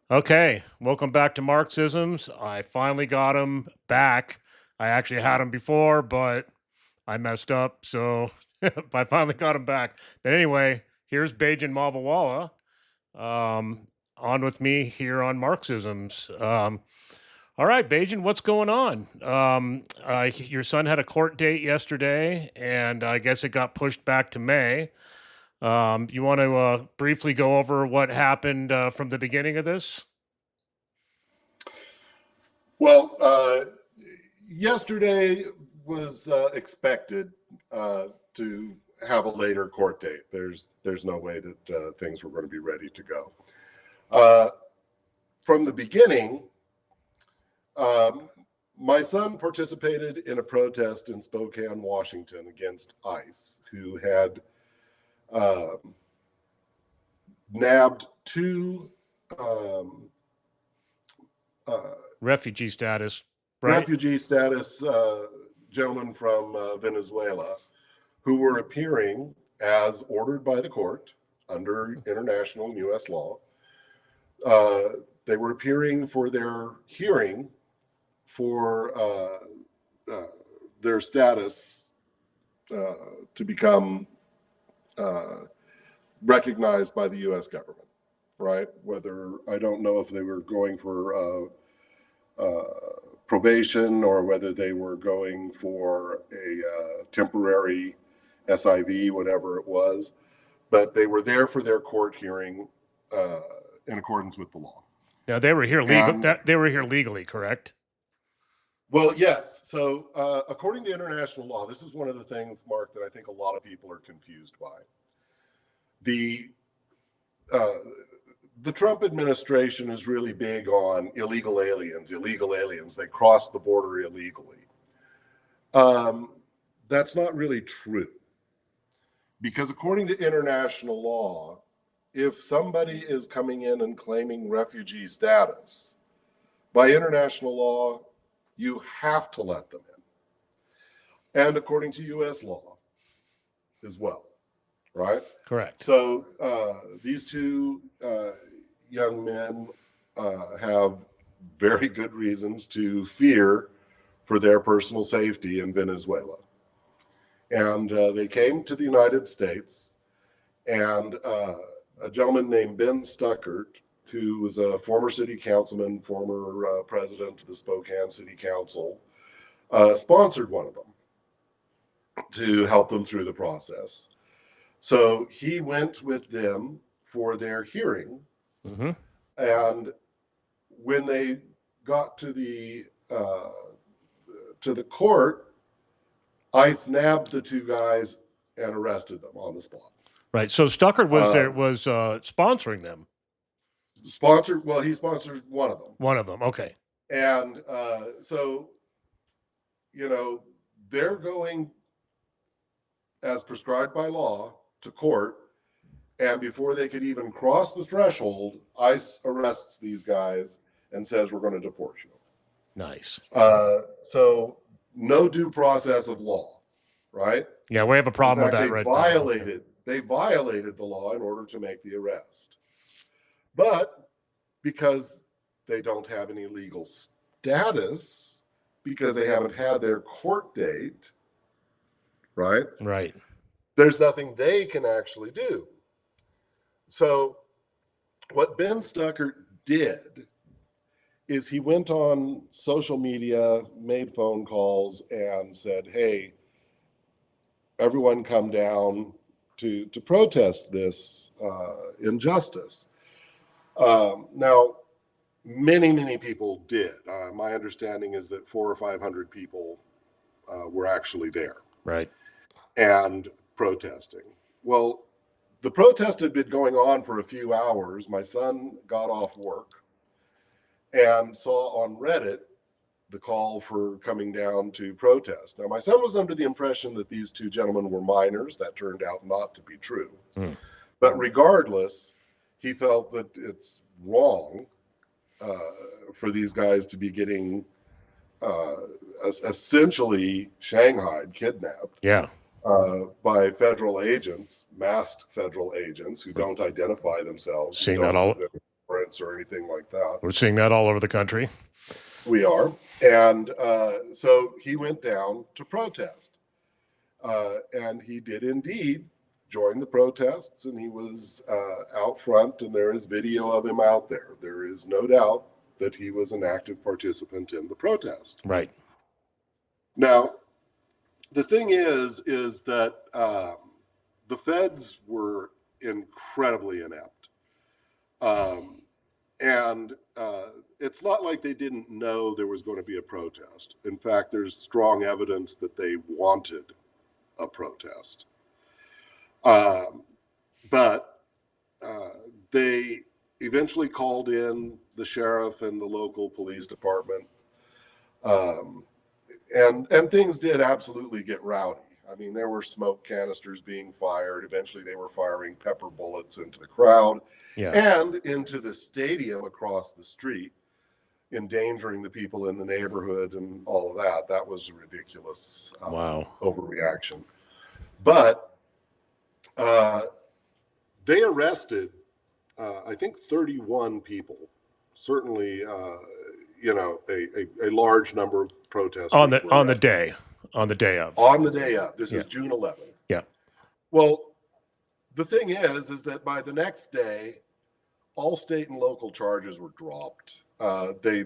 Okay, welcome back to Marxisms. I finally got him back. I actually had him before, but I messed up, so I finally got him back. But anyway, here's Bajun Mavalwalla on with me here on Marxisms. All right, Bajun, what's going on? Your son had a court date yesterday, and I guess it got pushed back to May. You want to briefly go over what happened from the beginning of this? Well, yesterday was expected to have a later court date. There's no way that things were going to be ready to go. From the beginning, my son participated in a protest in Spokane, Washington against ICE, who had nabbed two Refugee status, right? Refugee status gentlemen from Venezuela who were appearing as ordered by the court under international and U.S. law. They were appearing for their hearing for their status to become recognized by the U.S. government, right? Whether, I don't know if they were going for probation or whether they were going for a temporary SIV, whatever it was, but they were there for their court hearing in accordance with the law. Now they were here legal. They were here legally, correct? Well, yes. So according to international law, this is one of the things, Mark, that I think a lot of people are confused by. The Trump administration is really big on illegal aliens. They cross the border illegally. That's not really true. Because according to international law, if somebody is coming in and claiming refugee status, by international law, you have to let them in. And according to U.S. law as well, right? Correct. So these two young men have very good reasons to fear for their personal safety in Venezuela. And they came to the United States, and a gentleman named Ben Stuckert, who was a former city councilman, former president of the Spokane City Council, sponsored one of them to help them through the process. So he went with them for their hearing. Mm-hmm. And when they got to the court, ICE nabbed the two guys and arrested them on the spot. Right. So Stuckert was sponsoring them. He sponsored one of them. One of them. Okay. And so, they're going as prescribed by law to court. And before they could even cross the threshold, ICE arrests these guys and says, we're going to deport you. Nice. So no due process of law, right? Yeah, we have a problem with that right now. They violated the law in order to make the arrest. But because they don't have any legal status, because they haven't had their court date, right? Right. There's nothing they can actually do. So what Ben Stuckert did is he went on social media, made phone calls, and said, hey, everyone come down to protest this injustice. Now, many people did. My understanding is that 400 or 500 people were actually there. Right. And protesting. Well, the protest had been going on for a few hours. My son got off work and saw on Reddit the call for coming down to protest. Now, my son was under the impression that these two gentlemen were minors. That turned out not to be true. But regardless, he felt that it's wrong for these guys to be getting essentially shanghaied, kidnapped. Yeah. By federal agents, masked federal agents who don't identify themselves. Seeing that all warrants or anything like that. We're seeing that all over the country. We are. And so he went down to protest. And he did indeed join the protests, and he was out front, and there is video of him out there. There is no doubt that he was an active participant in the protest. Right. Now, the thing is that the feds were incredibly inept. And it's not like they didn't know there was going to be a protest. In fact, there's strong evidence that they wanted a protest. But they eventually called in the sheriff and the local police department. And things did absolutely get rowdy. I mean, there were smoke canisters being fired. Eventually, they were firing pepper bullets into the crowd and into the stadium across the street, endangering the people in the neighborhood and all of that. That was a ridiculous overreaction. But they arrested, I think, 31 people. Certainly, a large number of protesters on the day of. On the day of. This is June 11th. Yeah. Well, the thing is that by the next day, all state and local charges were dropped. They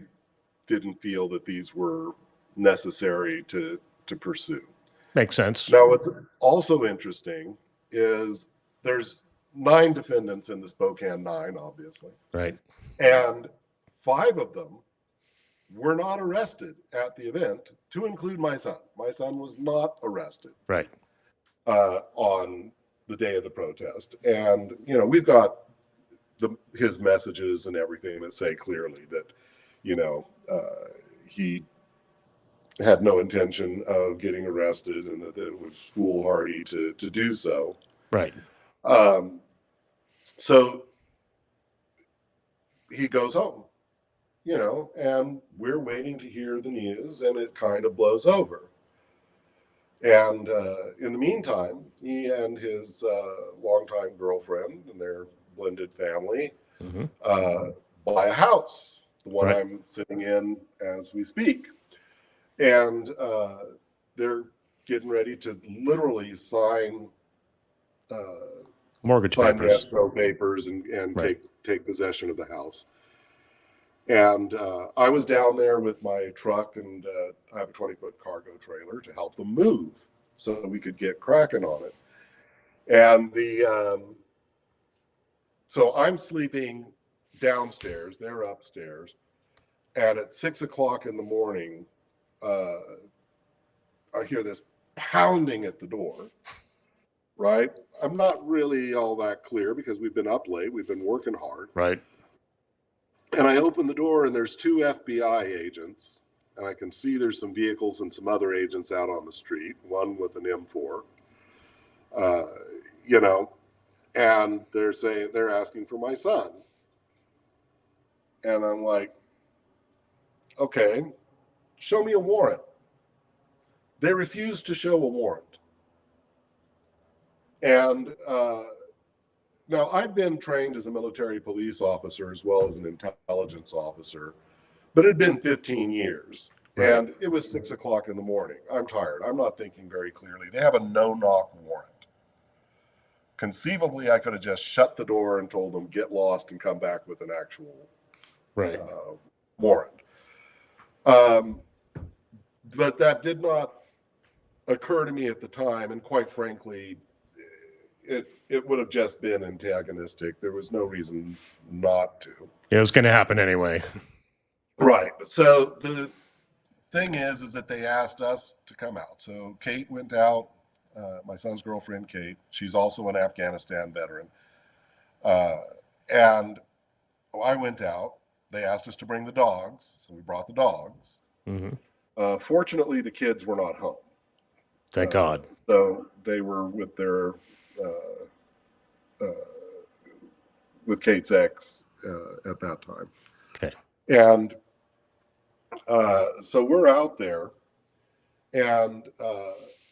didn't feel that these were necessary to pursue. Makes sense. Now, what's also interesting is there's 9 defendants in the Spokane Nine, obviously. Right. And 5 of them were not arrested at the event, to include my son. My son was not arrested. Right. On the day of the protest. And, we've got his messages and everything that say clearly that, he had no intention of getting arrested and that it was foolhardy to do so. Right. So he goes home, and we're waiting to hear the news, and it kind of blows over. And in the meantime, he and his longtime girlfriend and their blended family buy a house, the one I'm sitting in as we speak. And they're getting ready to literally sign mortgage papers, escrow papers, and take possession of the house. And I was down there with my truck, and I have a 20-foot cargo trailer to help them move so we could get cracking on it. And so I'm sleeping downstairs, they're upstairs, and at 6 o'clock in the morning, I hear this pounding at the door, right? I'm not really all that clear because we've been up late, we've been working hard. Right. And I open the door, and there's 2 FBI agents, and I can see there's some vehicles and some other agents out on the street, one with an M4, and they're asking for my son. And I'm like, okay, show me a warrant. They refused to show a warrant. And now, I'd been trained as a military police officer as well as an intelligence officer, but it had been 15 years. Right. And it was 6 o'clock in the morning. I'm tired. I'm not thinking very clearly. They have a no-knock warrant. Conceivably, I could have just shut the door and told them, get lost and come back with an actual warrant. But that did not occur to me at the time, and quite frankly, it would have just been antagonistic. There was no reason not to. It was going to happen anyway. Right. So the thing is that they asked us to come out. So Kate went out, my son's girlfriend, Kate. She's also an Afghanistan veteran. And I went out. They asked us to bring the dogs. So we brought the dogs. Mm-hmm. Fortunately, the kids were not home. Thank God. So they were with their with Kate's ex at that time. Okay. And so we're out there, and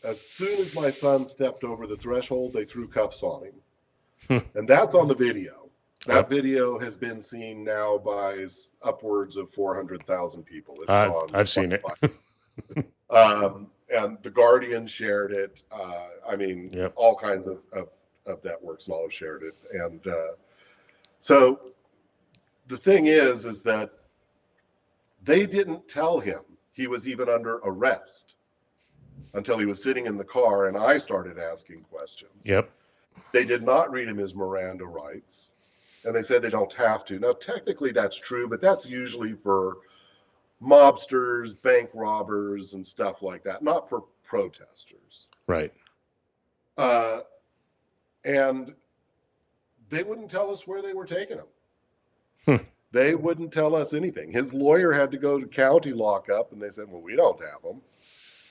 as soon as my son stepped over the threshold, they threw cuffs on him. And that's on the video. That video has been seen now by upwards of 400,000 people. It's gone. I've seen it. And the Guardian shared it. I mean, Yep. all kinds of networks and all have shared it. And so the thing is that they didn't tell him he was even under arrest until he was sitting in the car and I started asking questions. Yep. They did not read him his Miranda rights, and they said they don't have to. Now, technically that's true, but that's usually for mobsters, bank robbers, and stuff like that, not for protesters. Right. And they wouldn't tell us where they were taking him. They wouldn't tell us anything. His lawyer had to go to county lockup, and they said, well, we don't have him.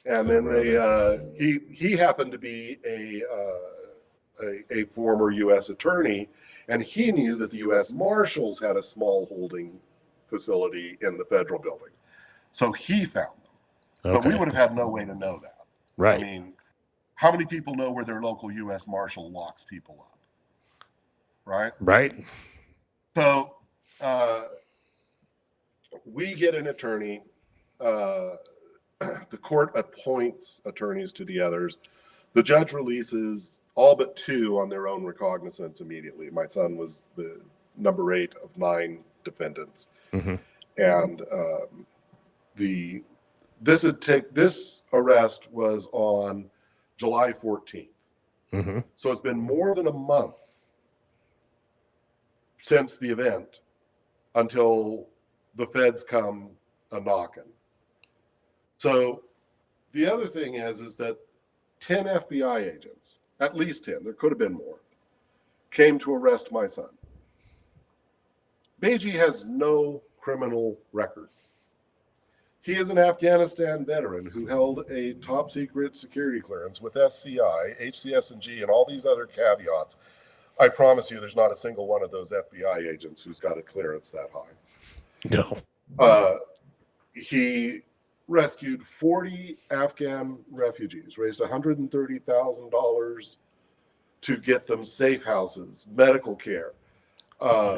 And then he happened to be a former U.S. attorney, and he knew that the U.S. Marshals had a small holding facility in the federal building. So he found them. Okay. But we would have had no way to know that. Right. I mean, how many people know where their local U.S. Marshal locks people up? Right? Right. So we get an attorney. The court appoints attorneys to the others. The judge releases all but 2 on their own recognizance immediately. My son was the number 8 of 9 defendants. Mm-hmm. And this arrest was on July 14th. Mm-hmm. So it's been more than a month since the event until the feds come a knocking. So the other thing is that 10 FBI agents, at least 10, there could have been more, came to arrest my son. Beji has no criminal record. He is an Afghanistan veteran who held a top secret security clearance with SCI, HCS&G, and all these other caveats. I promise you there's not a single one of those FBI agents who's got a clearance that high. No. He rescued 40 Afghan refugees, raised $130,000 to get them safe houses, medical care,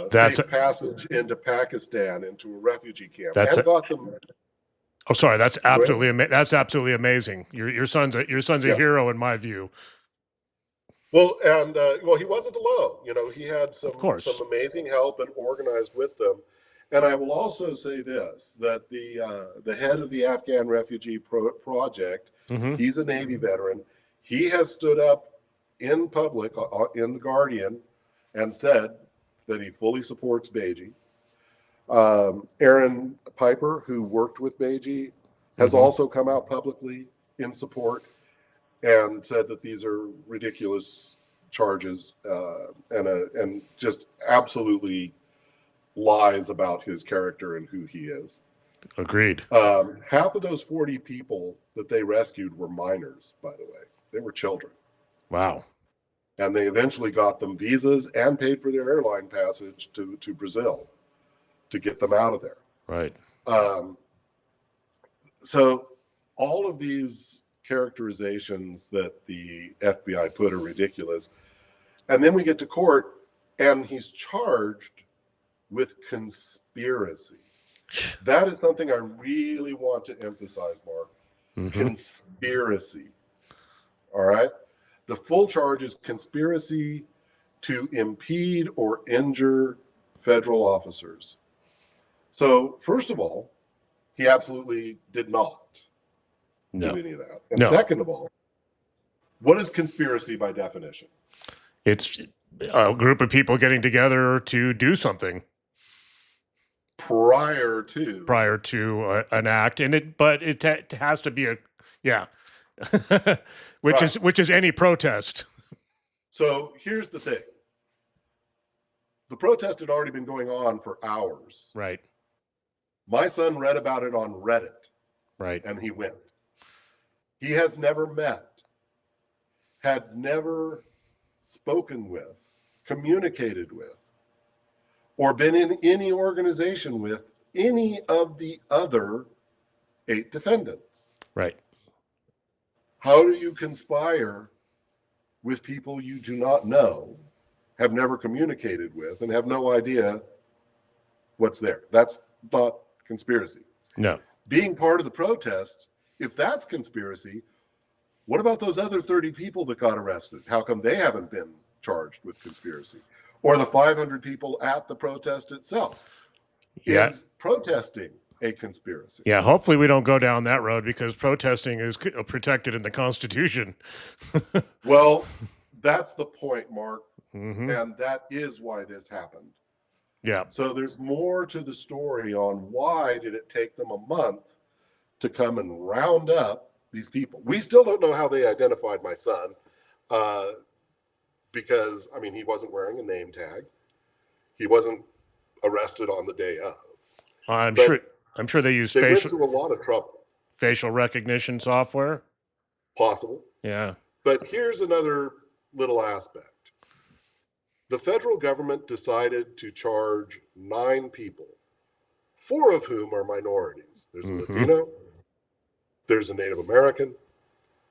safe passage into Pakistan, into a refugee camp, and got them. Oh, sorry. That's absolutely amazing. Your son's a hero in my view. Well, and he wasn't alone. You know, he had some amazing help and organized with them. And I will also say this, that the head of the Afghan Refugee Project, mm-hmm. he's a Navy veteran. He has stood up in public, in The Guardian, and said that he fully supports Beji. Aaron Piper, who worked with Beji, has mm-hmm. also come out publicly in support and said that these are ridiculous charges and just absolutely lies about his character and who he is. Agreed. Half of those 40 people that they rescued were minors, by the way. They were children. Wow. And they eventually got them visas and paid for their airline passage to Brazil to get them out of there. Right. So all of these characterizations that the FBI put are ridiculous. And then we get to court and he's charged with conspiracy. That is something I really want to emphasize, Mark. Mm-hmm. Conspiracy. All right? The full charge is conspiracy to impede or injure federal officers. So, first of all, he absolutely did not do any of that. And second of all, what is conspiracy by definition? It's a group of people getting together to do something prior to an act, but it has to be which is any protest. So here's the thing: the protest had already been going on for hours. Right. My son read about it on Reddit. Right. And he went. He has never met, had never spoken with, communicated with, or been in any organization with any of the other 8 defendants. Right. How do you conspire with people you do not know? have never communicated with, and have no idea what's there. That's not conspiracy. No. Being part of the protest, if that's conspiracy, what about those other 30 people that got arrested? How come they haven't been charged with conspiracy? Or the 500 people at the protest itself? Yeah. Is protesting a conspiracy? Yeah, hopefully we don't go down that road because protesting is protected in the Constitution. Well, that's the point, Mark. Mm-hmm. And that is why this happened. Yeah. So there's more to the story on why did it take them a month to come and round up these people. We still don't know how they identified my son, because, I mean, he wasn't wearing a name tag. He wasn't arrested on the day of. I'm sure they use went through a lot of trouble. Facial recognition software. Possible. Yeah. But here's another little aspect. The federal government decided to charge 9 people, 4 of whom are minorities. There's a Latino, there's a Native American,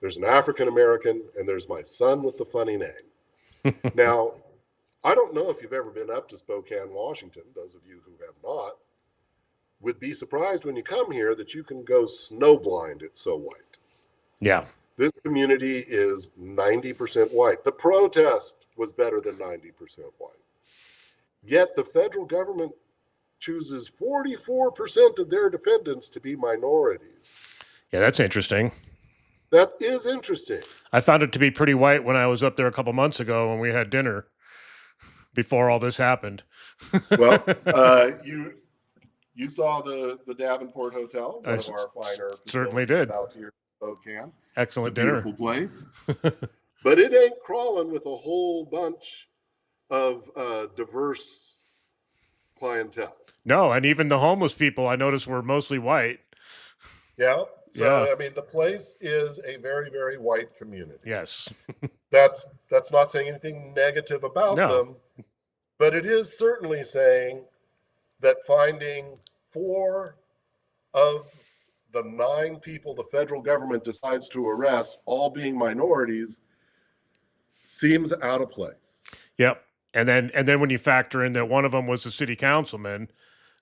there's an African American, and there's my son with the funny name. Now, I don't know if you've ever been up to Spokane, Washington. Those of you who have not would be surprised when you come here that you can go snowblind. It's so white. Yeah. This community is 90% white. The protest was better than 90% white. Yet the federal government chooses 44% of their defendants to be minorities. Yeah, that's interesting. That is interesting. I found it to be pretty white when I was up there a couple months ago when we had dinner before all this happened. Well, you saw the Davenport Hotel, one of our finer certainly did. Out here in Spokane. Excellent it's a dinner. Beautiful place. But it ain't crawling with a whole bunch of diverse clientele. No, and even the homeless people I noticed were mostly white. Yeah. So, I mean, the place is a very, very white community. Yes. That's not saying anything negative about them, but it is certainly saying that finding 4 of the 9 people the federal government decides to arrest, all being minorities, seems out of place. Yep. And then when you factor in that one of them was a city councilman,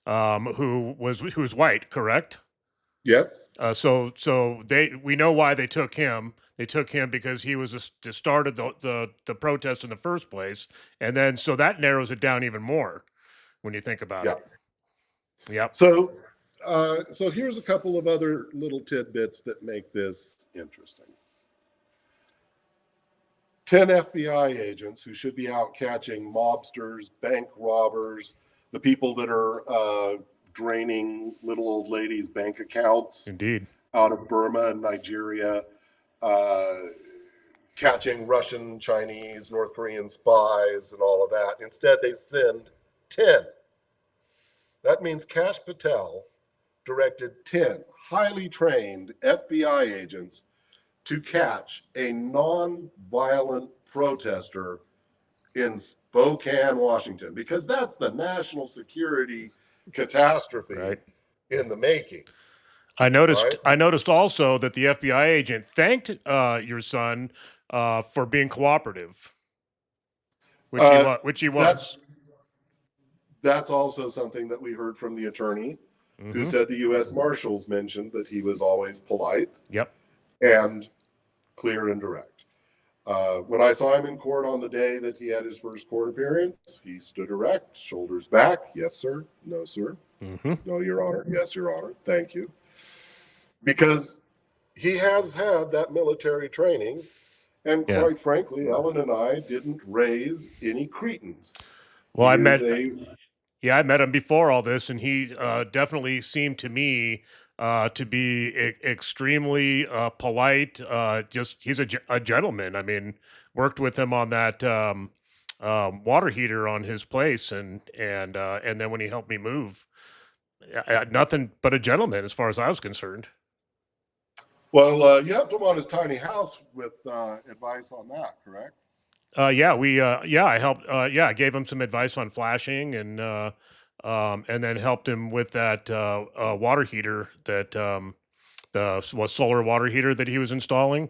who was white, correct? Yes. So we know why they took him. They took him because he was started the protest in the first place, and then so that narrows it down even more when you think about it. Yep. So here's a couple of other little tidbits that make this interesting. 10 FBI agents who should be out catching mobsters, bank robbers, the people that are draining little old ladies' bank accounts. Indeed. Out of Burma and Nigeria, catching Russian, Chinese, North Korean spies and all of that. Instead, they send 10. That means Kash Patel directed 10 highly trained FBI agents to catch a non-violent protester in Spokane, Washington, because that's the national security catastrophe in the making. I noticed also that the FBI agent thanked your son for being cooperative, which he was. That's also something that we heard from the attorney, who said the U.S. Marshals mentioned that he was always polite. Yep. And clear and direct. When I saw him in court on the day that he had his first court appearance, he stood erect, shoulders back. Yes, sir. No, sir. No, Your Honor. Yes, Your Honor. Thank you. Because he has had that military training, and quite frankly, Ellen and I didn't raise any cretins. Well, I met him before all this, and he definitely seemed to me to be extremely polite. He's a gentleman. I mean, worked with him on that water heater on his place, and then when he helped me move, nothing but a gentleman as far as I was concerned. Well, you helped him on his tiny house with advice on that, correct? I helped. I gave him some advice on flashing, and then helped him with that water heater, that the solar water heater that he was installing,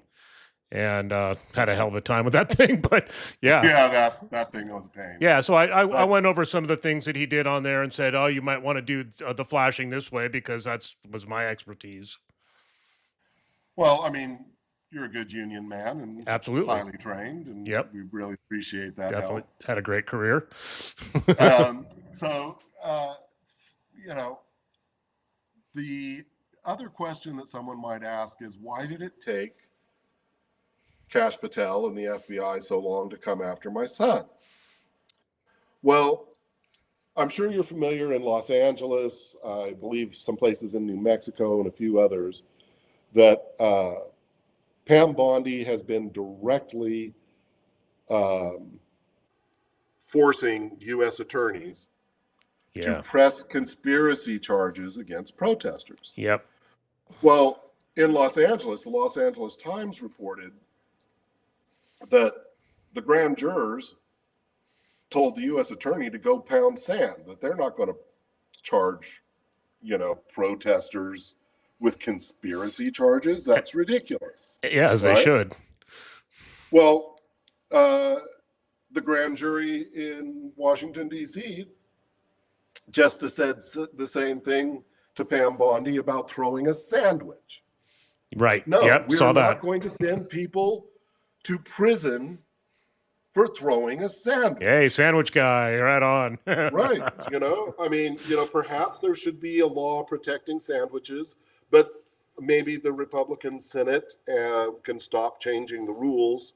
and had a hell of a time with that thing. But yeah, Yeah, that thing was a pain. yeah. So I But went over some of the things that he did on there and said, oh, you might want to do the flashing this way because was my expertise. well, I mean, you're a good union man and Absolutely. highly trained, and Yep. we really appreciate that Definitely help. had a great career. So, you know, the other question that someone might ask is, why did it take Kash Patel and the FBI so long to come after my son? Well, I'm sure you're familiar in Los Angeles, I believe some places in New Mexico and a few others, that Pam Bondi has been directly um, forcing U.S. attorneys to Yeah. press conspiracy charges against protesters. Yep. Well, in Los Angeles, the Los Angeles Times reported that the grand jurors told the U.S. attorney to go pound sand, that they're not going to charge, protesters with conspiracy charges. That's ridiculous. Yeah, as they Right? should. Well, the grand jury in Washington, D.C. just said the same thing to Pam Bondi about throwing a sandwich. Right. No, Yep. we're Saw not that. going to send people to prison for throwing a sandwich. Hey, sandwich guy, right on. Right. I mean, perhaps there should be a law protecting sandwiches, but maybe the Republican Senate can stop changing the rules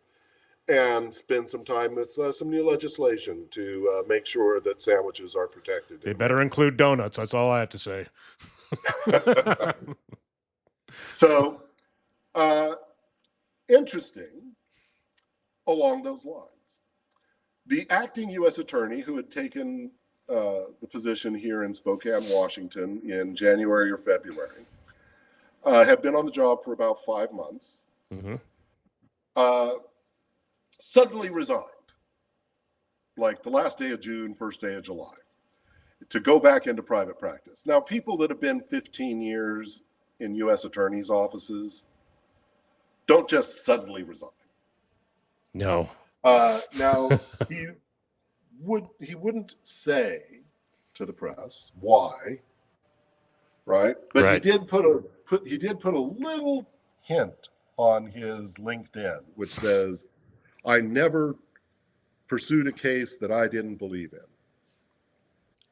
and spend some time with some new legislation to make sure that sandwiches are protected. They better include donuts. That's all I have to say. So, interesting along those lines. The acting U.S. attorney who had taken the position here in Spokane, Washington in January or February had been on the job for about 5 months. Mm-hmm. Suddenly resigned, like the last day of June, first day of July, to go back into private practice. Now, people that have been 15 years in U.S. attorneys' offices don't just suddenly resign. No. Now, he wouldn't say to the press why, right? But Right. he did put a little hint on his LinkedIn, which says, "I never pursued a case that I didn't believe in."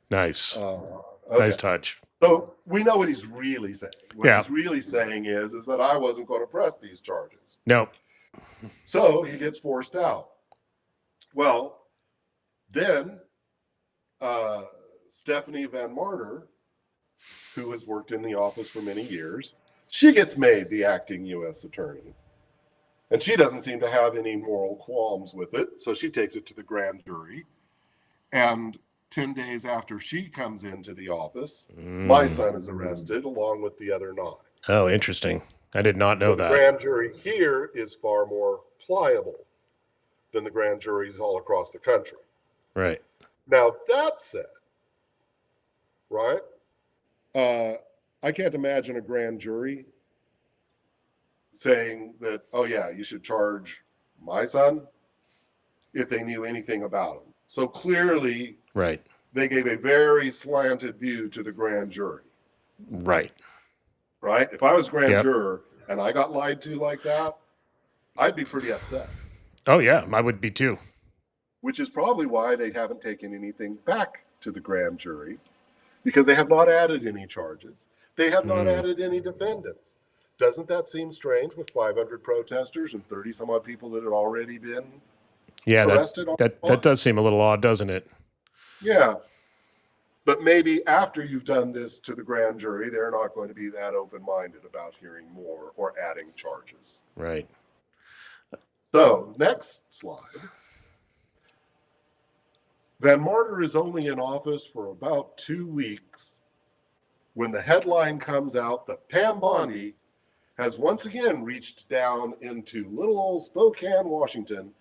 Nice. Okay. Nice touch. So we know what he's really saying. What Yeah. he's really saying is that I wasn't going to press these charges. Nope. So he gets forced out. Well, then Stephanie Van Martyr, who has worked in the office for many years, she gets made the acting U.S. attorney. And she doesn't seem to have any moral qualms with it. So she takes it to the grand jury. And 10 days after she comes into the office, my son is arrested along with the other 9. Oh, interesting. I did not know that. The grand jury here is far more pliable than the grand juries all across the country. Right. Now, that said, right, I can't imagine a grand jury saying that, oh, yeah, you should charge my son if they knew anything about him. So clearly, right, they gave a very slanted view to the grand jury. Right. Right? If I was grand juror and I got lied to like that, I'd be pretty upset. Oh, yeah, I would be too. Which is probably why they haven't taken anything back to the grand jury, because they have not added any charges. They have not added any defendants. Doesn't that seem strange with 500 protesters and 30 some odd people that had already been arrested? That does seem a little odd, doesn't it? Yeah. But maybe after you've done this to the grand jury, they're not going to be that open-minded about hearing more or adding charges. Right. So, next slide. Van Martyr is only in office for about 2 weeks when the headline comes out that Pam Bondi has once again reached down into little old Spokane, Washington,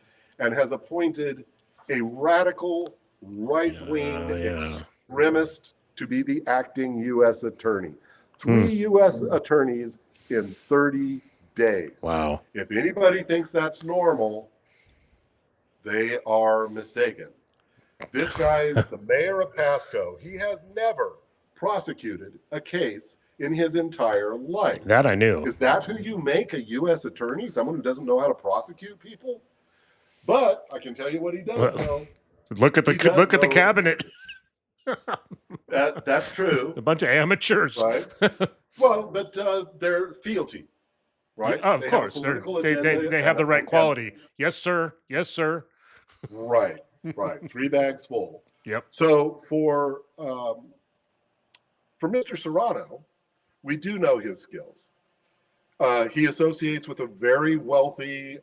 and has appointed a radical right-wing extremist to be the acting U.S. attorney. 3 U.S. attorneys in 30 days. Wow. If anybody thinks that's normal, they are mistaken. This guy is the mayor of Pasco. He has never prosecuted a case in his entire life. That I knew. Is that who you make a U.S. attorney? Someone who doesn't know how to prosecute people? But I can tell you what he does know. Look at the cabinet. That's true. A bunch of amateurs. Right. Well, but they're fealty, right? Yeah, of course. They have the right quality. Yes, sir. Yes, sir. Right. Right. 3 bags full. Yep. So for Mr. Serrano, we do know his skills. He associates with a very wealthy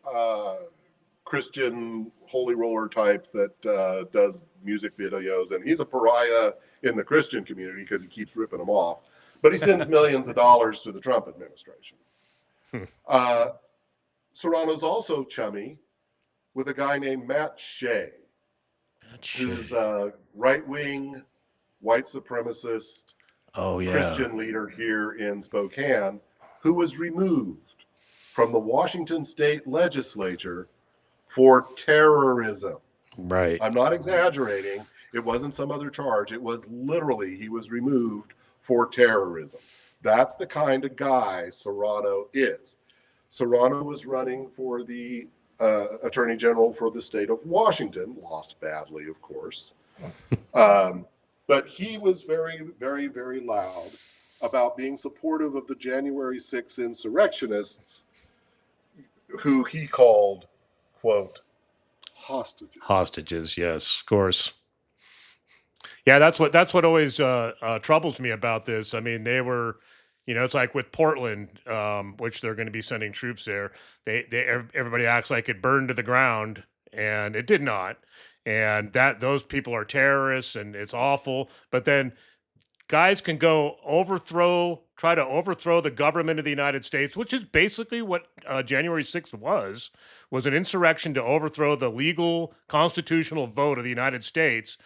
Christian holy roller type that does music videos, and he's a pariah in the Christian community because he keeps ripping them off. But he sends millions of dollars to the Trump administration. Serrano's also chummy with a guy named Matt Shea, who's a right-wing, white supremacist Christian leader here in Spokane, who was removed from the Washington state legislature for terrorism. Right. I'm not exaggerating. It wasn't some other charge. It was literally he was removed for terrorism. That's the kind of guy Serrano is. Serrano was running for the Attorney General for the state of Washington, lost badly, of course. But he was very, very, very loud about being supportive of the January 6th insurrectionists, who he called, quote, hostages. Hostages, yes, of course. Yeah, that's what always troubles me about this. I mean, they were, it's like with Portland, which they're going to be sending troops there. Everybody acts like it burned to the ground, and it did not. And that those people are terrorists, and it's awful. But then guys can go try to overthrow the government of the United States, which is basically what January 6th was an insurrection to overthrow the legal constitutional vote of the United States.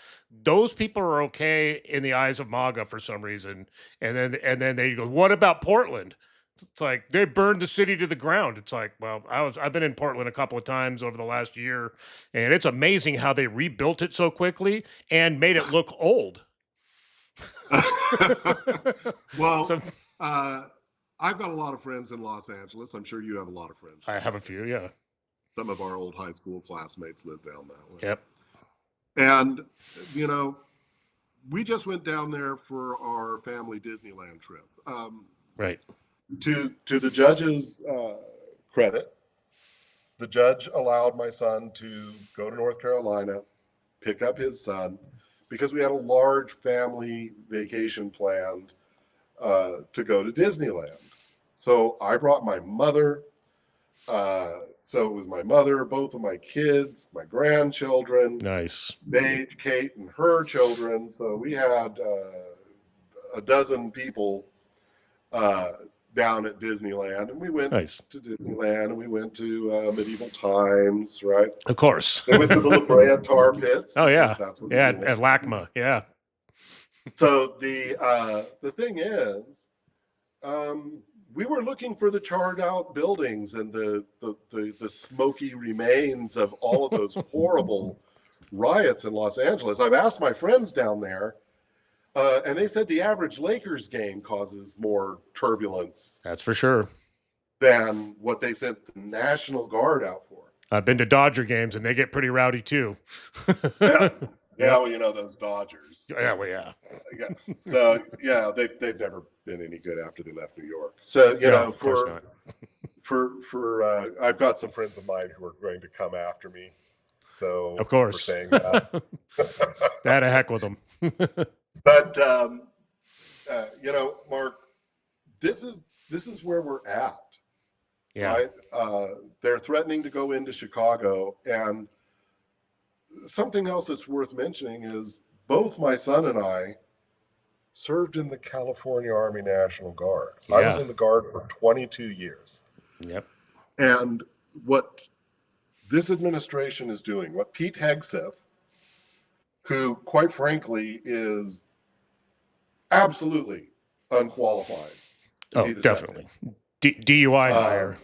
Those people are okay in the eyes of MAGA for some reason. And then they go, what about Portland? It's like they burned the city to the ground. It's like, well, I've been in Portland a couple of times over the last year, and it's amazing how they rebuilt it so quickly and made it look old. Well, I've got a lot of friends in Los Angeles. I'm sure you have a lot of friends. I have a few, yeah. Some of our old high school classmates live down that way. Yep. And, we just went down there for our family Disneyland trip. Right. To the judge's credit, the judge allowed my son to go to North Carolina, pick up his son, because we had a large family vacation planned to go to Disneyland. So I brought my mother. So it was my mother, both of my kids, my grandchildren. Nice. Paige, Kate, and her children. So we had a dozen people down at Disneyland, and we went to Disneyland, and we went to medieval times, right? Of course. We went to the La Brea tar pits. Oh yeah, that's what's yeah, cool. at LACMA, yeah. So the thing is, we were looking for the charred out buildings and the smoky remains of all of those horrible riots in Los Angeles. I've asked my friends down there, and they said the average Lakers game causes more turbulence. That's for sure. Than what they sent the National Guard out for. I've been to Dodger games, and they get pretty rowdy too. Yeah, well, those Dodgers. Yeah, well, yeah. So yeah, they've never been any good after they left New York. So I've got some friends of mine who are going to come after me. So of course, for saying that. They had a heck with them. But Mark, this is where we're at. Yeah. Right? They're threatening to go into Chicago, and something else that's worth mentioning is both my son and I served in the California Army National Guard. Yeah. I was in the Guard for 22 years. Yep. And what this administration is doing, what Pete Hegseth, who quite frankly is absolutely unqualified. Oh, definitely. DUI hire.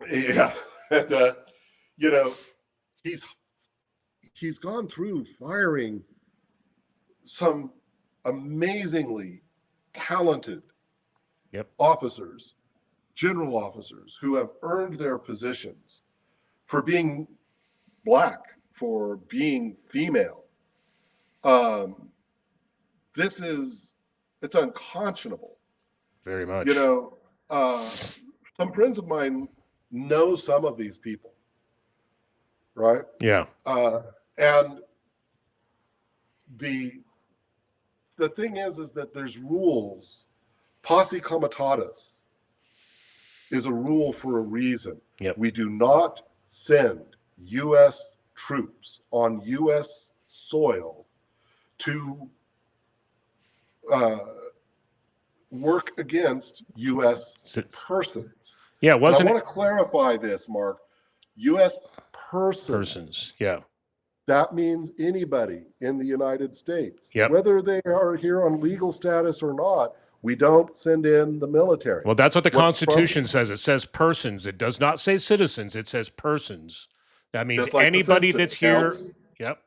Yeah. And, you know, he's he's gone through firing some amazingly talented Yep. officers, general officers who have earned their positions for being black, for being female. This is, it's unconscionable. Very much. You know, some friends of mine know some of these people, right? Yeah. And the thing is that there's rules. Posse comitatus is a rule for a reason. Yep. We do not send U.S. troops on U.S. soil to work against U.S. persons. Yeah, And I want to clarify this, Mark. U.S. persons. Yeah. That means anybody in the United States. Yep. Whether they are here on legal status or not, we don't send in the military. Well, that's what the Constitution says. It says persons. It does not say citizens. It says persons. That means like anybody that's here. Yep.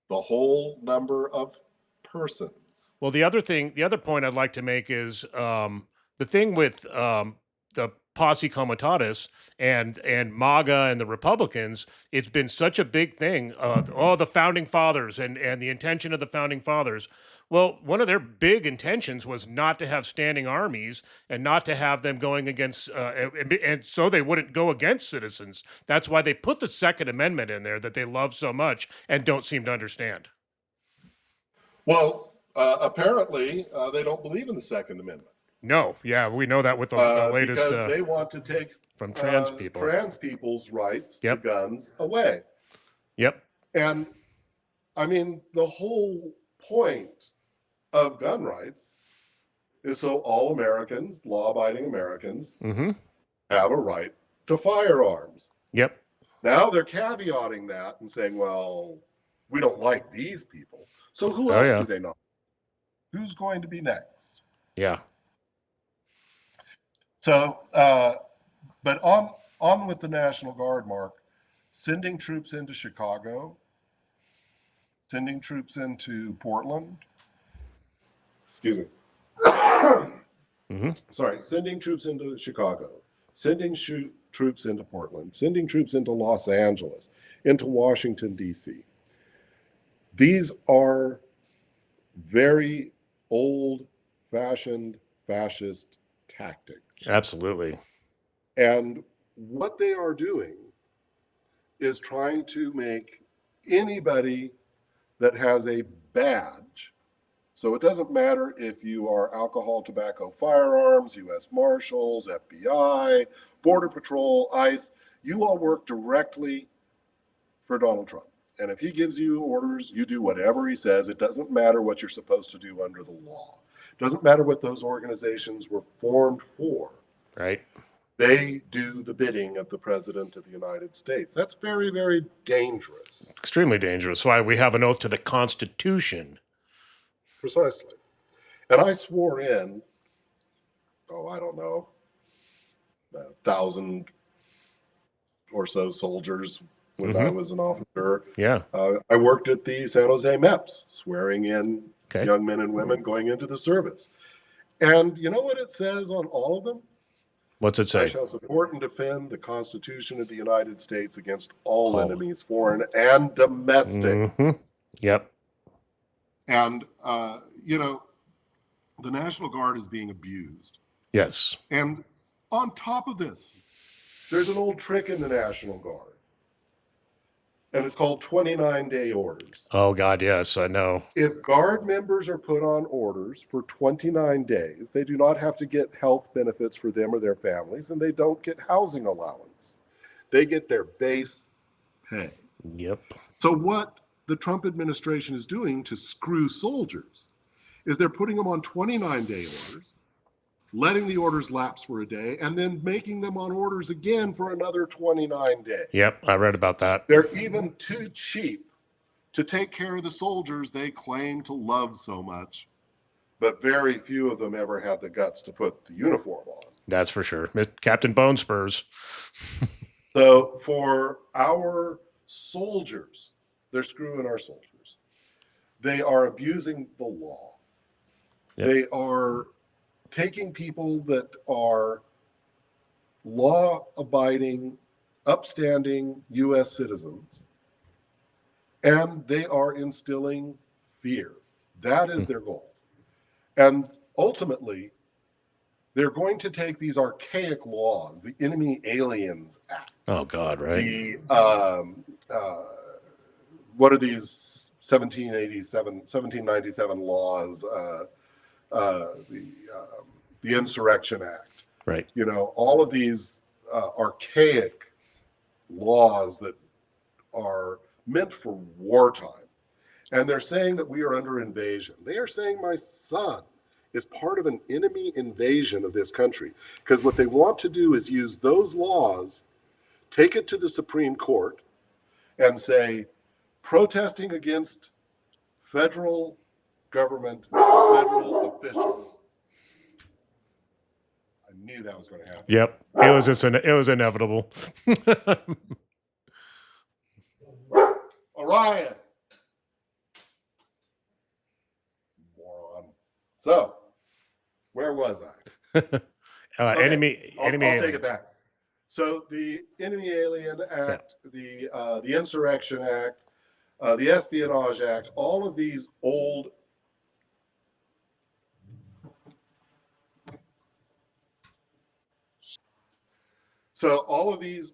The whole number of persons. Well, the other point I'd like to make is the thing with the posse comitatus and MAGA and the Republicans. It's been such a big thing. The founding fathers and the intention of the founding fathers. Well, one of their big intentions was not to have standing armies and not to have them going against, and so they wouldn't go against citizens. That's why they put the Second Amendment in there that they love so much and don't seem to understand. Well, apparently they don't believe in the Second Amendment. No, yeah, we know that with the latest. Because they want to take from trans people's rights to guns away. Yep. And I mean, the whole point of gun rights is so all Americans, law-abiding Americans, have a right to firearms. Yep. Now they're caveating that and saying, well, we don't like these people. So who else do they know? Who's going to be next? Yeah. So, but on with the National Guard, Mark, sending troops into Chicago, sending troops into Portland, excuse me. Sorry, sending troops into Chicago, sending troops into Portland, sending troops into Los Angeles, into Washington, D.C. These are very old-fashioned fascist tactics. Absolutely. And what they are doing is trying to make anybody that has a badge, so it doesn't matter if you are alcohol, tobacco, firearms, U.S. Marshals, FBI, Border Patrol, ICE, you all work directly for Donald Trump. And if he gives you orders, you do whatever he says. It doesn't matter what you're supposed to do under the law. It doesn't matter what those organizations were formed for. Right. They do the bidding of the President of the United States. That's very, very dangerous. Extremely dangerous. Why we have an oath to the Constitution. Precisely. And I swore in, I don't know, 1,000 or so soldiers when I was an officer. Yeah. I worked at the San Jose MEPS, swearing in young men and women going into the service. And you know what it says on all of them? What's it say? I shall support and defend the Constitution of the United States against all enemies, foreign and domestic. Yep. And, the National Guard is being abused. Yes. And on top of this, there's an old trick in the National Guard. And it's called 29-day orders. Oh, God, yes, I know. If Guard members are put on orders for 29 days, they do not have to get health benefits for them or their families, and they don't get housing allowance. They get their base pay. Yep. So what the Trump administration is doing to screw soldiers is they're putting them on 29-day orders, letting the orders lapse for a day, and then making them on orders again for another 29 days. Yep, I read about that. They're even too cheap to take care of the soldiers they claim to love so much, but very few of them ever had the guts to put the uniform on. That's for sure. Captain Bone Spurs. So for our soldiers, they're screwing our soldiers. They are abusing the law. Yep. They are taking people that are law-abiding, upstanding U.S. citizens, and they are instilling fear. That is their goal. And ultimately, they're going to take these archaic laws, the Enemy Aliens Act. Oh, God, right. The, what are these 1797 laws? The Insurrection Act. Right. You know, all of these archaic laws that are meant for wartime. And they're saying that we are under invasion. They are saying my son is part of an enemy invasion of this country. Because what they want to do is use those laws, take it to the Supreme Court, and say, protesting against federal government, federal officials. I knew that was going to happen. Yep. It was inevitable. Orion. Moron. So, where was I? Okay. Enemy I'll aliens. take it back. So the Enemy Alien Act, the Insurrection Act, the Espionage Act, all of these old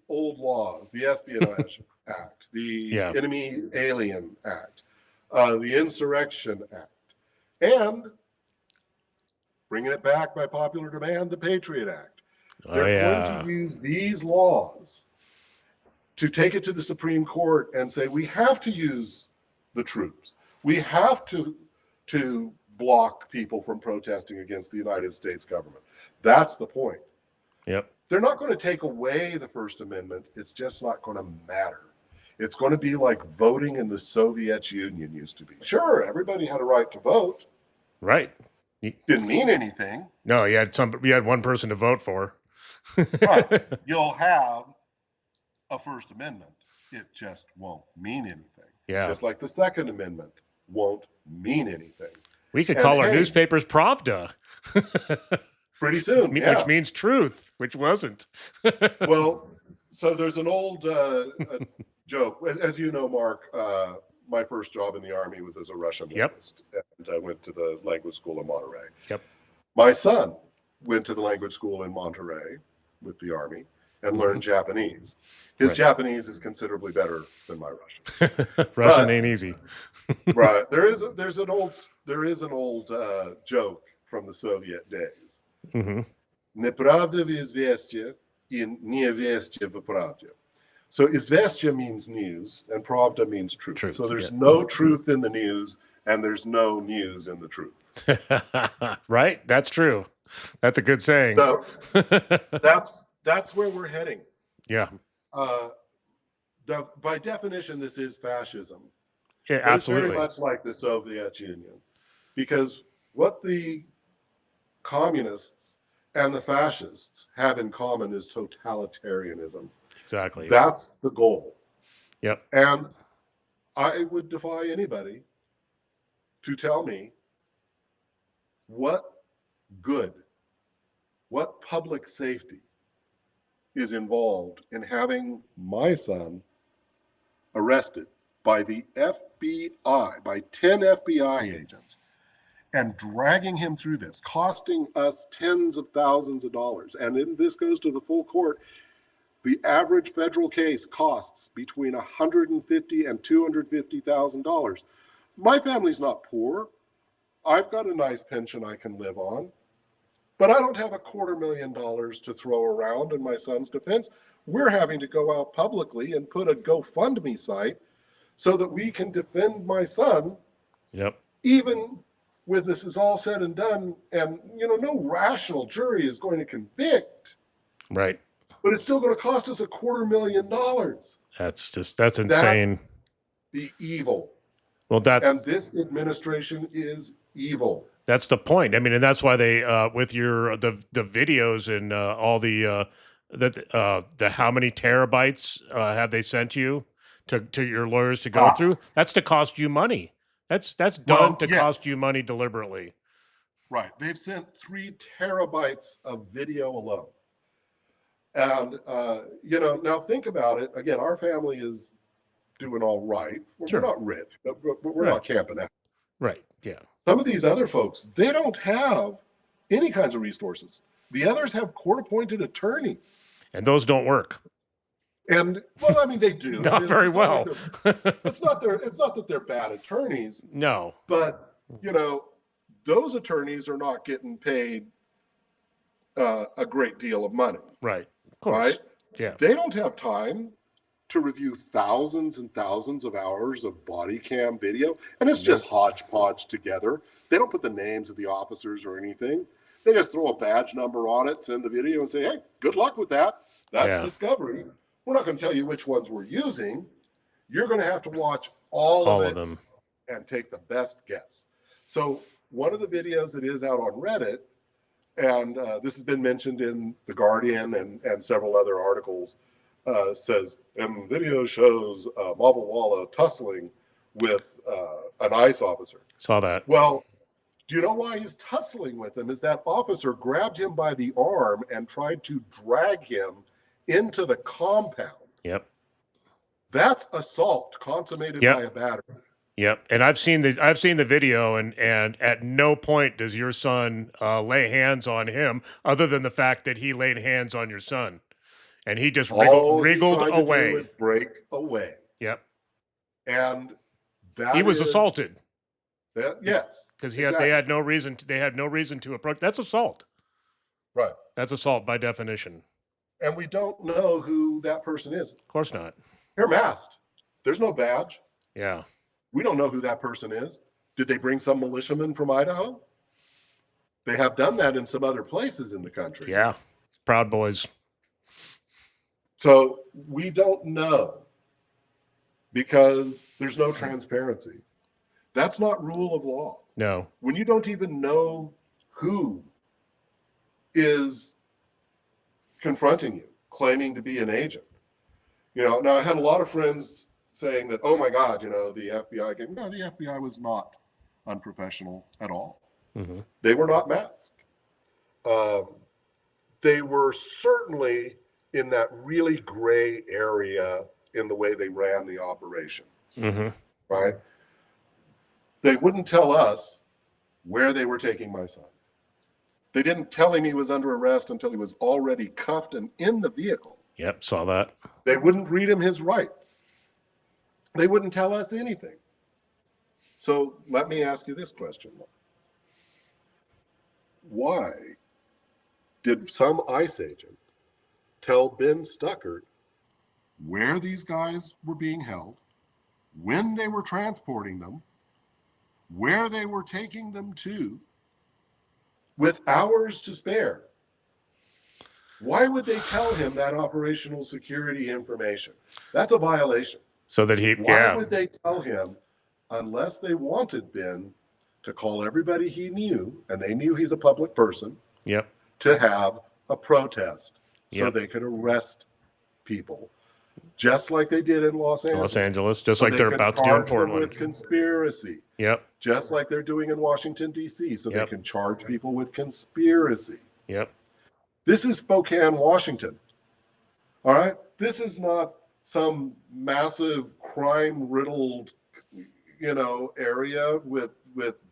laws, the Espionage Act, the Enemy Alien Act, the Insurrection Act, and bringing it back by popular demand, the Patriot Act. They're going to use these laws to take it to the Supreme Court and say, we have to use the troops. We have to block people from protesting against the United States government. That's the point. Yep. They're not going to take away the First Amendment. It's just not going to matter. It's going to be like voting in the Soviet Union used to be. Sure, everybody had a right to vote. Right. Didn't mean anything. No, you had one person to vote for. Right. You'll have a First Amendment. It just won't mean anything. Yeah. Just like the Second Amendment won't mean anything. We could call our newspapers Pravda. Pretty soon, which means truth, which wasn't. Well, so there's an old joke. As you know, Mark, my first job in the Army was as a Russian linguist. And I went to the language school in Monterey. Yep. My son went to the language school in Monterey with the Army and learned Japanese. His Japanese is considerably better than my Russian. Russian ain't easy. Right. There is an old joke from the Soviet days. Неправда в известие и невестие в правде. So известие means news and pravda means truth. So there's no truth in the news and there's no news in the truth. Right? That's true. That's a good saying. So that's where we're heading. Yeah. By definition, this is fascism. Yeah, absolutely. It's very much like the Soviet Union, because what the communists and the fascists have in common is totalitarianism. Exactly. That's the goal. Yep. And I would defy anybody to tell me what good, what public safety is involved in having my son arrested by the FBI, by 10 FBI agents, and dragging him through this, costing us tens of thousands of dollars. And then this goes to the full court. The average federal case costs between $150,000 and $250,000. My family's not poor. I've got a nice pension I can live on, but I don't have $250,000 to throw around in my son's defense. We're having to go out publicly and put a GoFundMe site so that we can defend my son. Yep. Even when this is all said and done, and no rational jury is going to convict. Right. But it's still going to cost us $250,000. That's insane. That's the evil. Well, and this administration is evil. That's the point. I mean, and that's why they with the videos and all the that the how many terabytes have they sent you to your lawyers to go Ah, through? That's to cost you money. That's done well, to cost you yes, money deliberately. right. They've sent 3 terabytes of video alone. And, now think about it. Again, our family is doing all right. We're Sure. not rich, but we're Right. not camping out. Right. Yeah. Some of these other folks, they don't have any kinds of resources. The others have court-appointed attorneys. And those don't work. And well, I mean, they do. I Not mean, very it's not like well. they're it's not that they're bad attorneys, No. but those attorneys are not getting paid a great deal of money, Right. Of right? course. Yeah. They don't have time to review thousands and thousands of hours of body cam video, and it's just hodgepodge together. They don't put the names of the officers or anything. They just throw a badge number on it, send the video, and say, "Hey, good luck with that. That's Yeah. discovery. We're not going to tell you which ones we're using. You're going to have to watch all All of of it them. and take the best guess." So one of the videos that is out on Reddit, and this has been mentioned in The Guardian and several other articles, says, and video shows Mavalwalla tussling with an ICE officer. Saw that. Well, do you know why he's tussling with him? Is that officer grabbed him by the arm and tried to drag him into the compound. Yep. That's assault consummated Yep. by a battery. Yep. And I've seen the video, and at no point does your son lay hands on him, other than the fact that he laid hands on your son, and he just All he wriggled tried to do is away. break away. Yep. And that He was is assaulted yes. because Exactly. they had no reason to approach. That's assault. Right. That's assault by definition. And we don't know who that person is. Of course not. They're masked. There's no badge. Yeah. We don't know who that person is. Did they bring some militiaman from Idaho? They have done that in some other places in the country. Yeah. Proud Boys. So we don't know because there's no transparency. That's not rule of law. No. When you don't even know who is confronting you, claiming to be an agent. Now I had a lot of friends saying that, oh my God, the FBI came. No, the FBI was not unprofessional at all. Mm-hmm. They were not masked. They were certainly in that really gray area in the way they ran the operation. Mm-hmm. Right? They wouldn't tell us where they were taking my son. They didn't tell him he was under arrest until he was already cuffed and in the vehicle. Yep. Saw that. They wouldn't read him his rights. They wouldn't tell us anything. So let me ask you this question. Why did some ICE agent tell Ben Stuckert where these guys were being held, when they were transporting them, where they were taking them to, with hours to spare? Why would they tell him that operational security information? That's a violation. So that Why would they tell him unless they wanted Ben to call everybody he knew, and they knew he's a public person, Yep. to have a protest so Yep. they could arrest people, just like they did in Los Angeles. Los Angeles, just So like they they're can about to do in charge them Portland. with conspiracy, Yep. just like they're doing in Washington, D.C., so Yep. they can charge people with conspiracy. Yep. This is Spokane, Washington. All right? This is not some massive crime-riddled, area with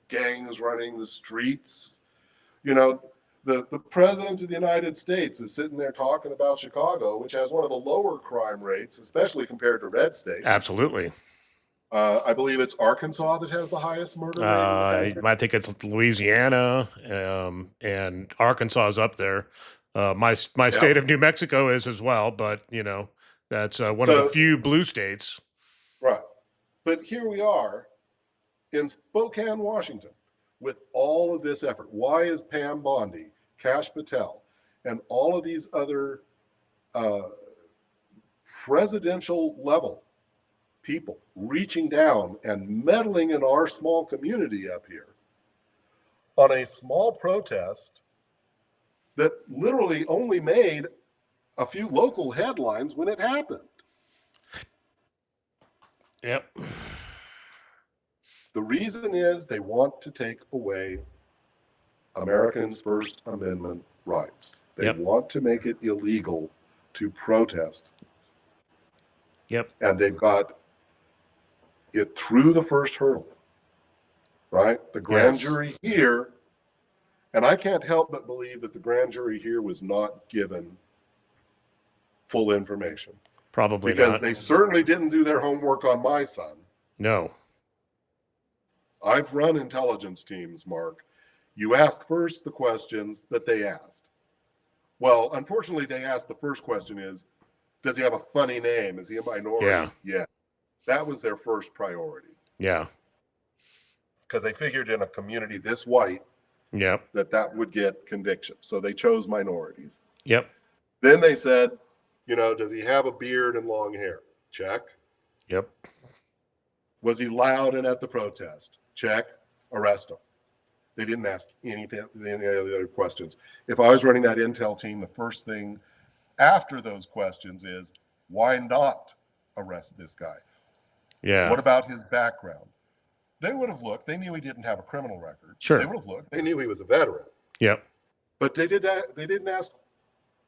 gangs running the streets. The president of the United States is sitting there talking about Chicago, which has one of the lower crime rates, especially compared to red states. Absolutely. I believe it's Arkansas that has the highest murder rate in the country. I think it's Louisiana, and Arkansas is up there. My state of New Mexico is as well, but that's one of the few blue states. Right. But here we are in Spokane, Washington, with all of this effort. Why is Pam Bondi, Kash Patel, and all of these other presidential level people reaching down and meddling in our small community up here on a small protest that literally only made a few local headlines when it happened. Yep. The reason is they want to take away Americans' First Amendment rights. They Yep. want to make it illegal to protest. Yep. And they've got it through the first hurdle, right? The grand Yes. jury here, and I can't help but believe that the grand jury here was not given full information. Probably because not. they certainly didn't do their homework on my son. No. I've run intelligence teams, Mark. You ask first the questions that they asked. Well, unfortunately, they asked the first question is, does he have a funny name? Is he a minority? Yeah. That was their first priority. Yeah. Because they figured in a community this white, Yep. that would get conviction. So they chose minorities. Yep. Then they said, does he have a beard and long hair? Check. Yep. Was he loud and at the protest? Check. Arrest him. They didn't ask any other questions. If I was running that intel team, the first thing after those questions is, why not arrest this guy? Yeah. What about his background? They would have looked. They knew he didn't have a criminal record. Sure. They would have looked. They knew he was a veteran. Yep. But they didn't ask,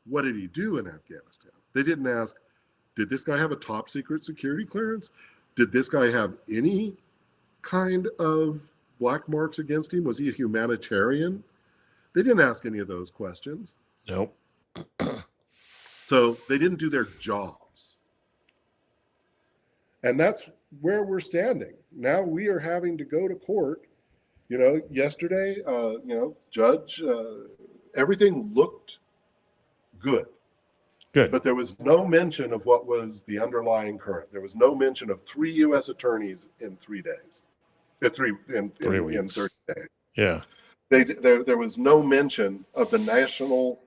what did he do in Afghanistan? They didn't ask, did this guy have a top secret security clearance? Did this guy have any kind of black marks against him? Was he a humanitarian? They didn't ask any of those questions. Nope. So they didn't do their jobs. And that's where we're standing. Now we are having to go to court. Yesterday, judge, everything looked good. Good. But there was no mention of what was the underlying current. There was no mention of 3 U.S. attorneys in 3 days. In 3 weeks. In 30 days. Yeah. There was no mention of the national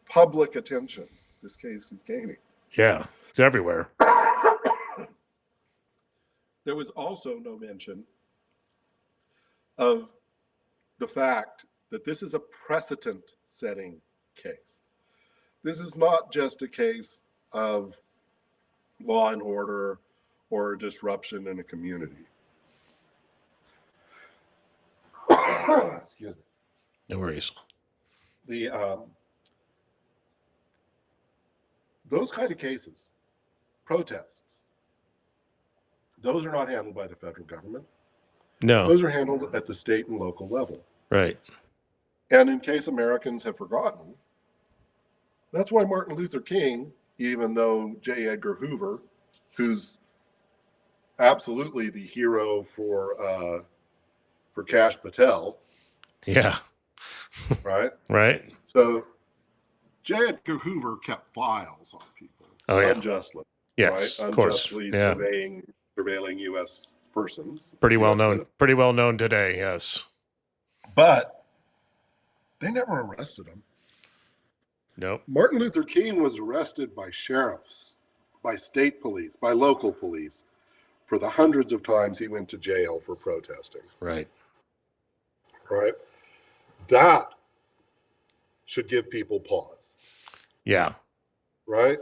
public attention this case is gaining. Yeah. It's everywhere. There was also no mention of the fact that this is a precedent-setting case. This is not just a case of law and order or disruption in a community. Excuse me. No worries. Those kind of cases, protests, those are not handled by the federal government. No. Those are handled at the state and local level. Right. And in case Americans have forgotten, that's why Martin Luther King, even though J. Edgar Hoover, who's absolutely the hero for Cash Patel. Yeah. Right? Right. So J. Edgar Hoover kept files on people. Oh, yeah. Unjustly. Yes, right? of course. Unjustly Yeah. surveilling U.S. persons. Pretty well US known. citizens. Pretty well known today. Yes. But they never arrested him. Nope. Martin Luther King was arrested by sheriffs, by state police, by local police for the hundreds of times he went to jail for protesting. Right. Right? That should give people pause. Yeah. Right?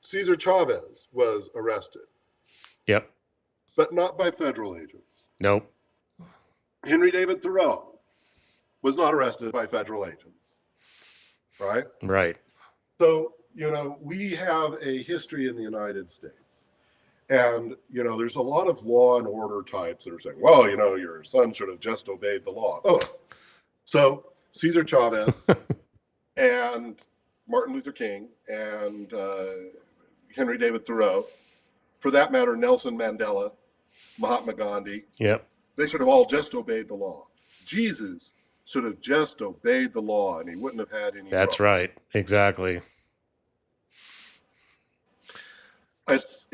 Cesar Chavez was arrested, Yep. but not by federal agents. Nope. Henry David Thoreau was not arrested by federal agents. Right? Right. So, we have a history in the United States. And, there's a lot of law and order types that are saying, well, your son should have just obeyed the law. Oh, so Cesar Chavez and Martin Luther King and Henry David Thoreau, for that matter, Nelson Mandela, Mahatma Gandhi, Yep. they should have all just obeyed the law. Jesus should have just obeyed the law and he wouldn't have had any That's trouble. right. Exactly. It's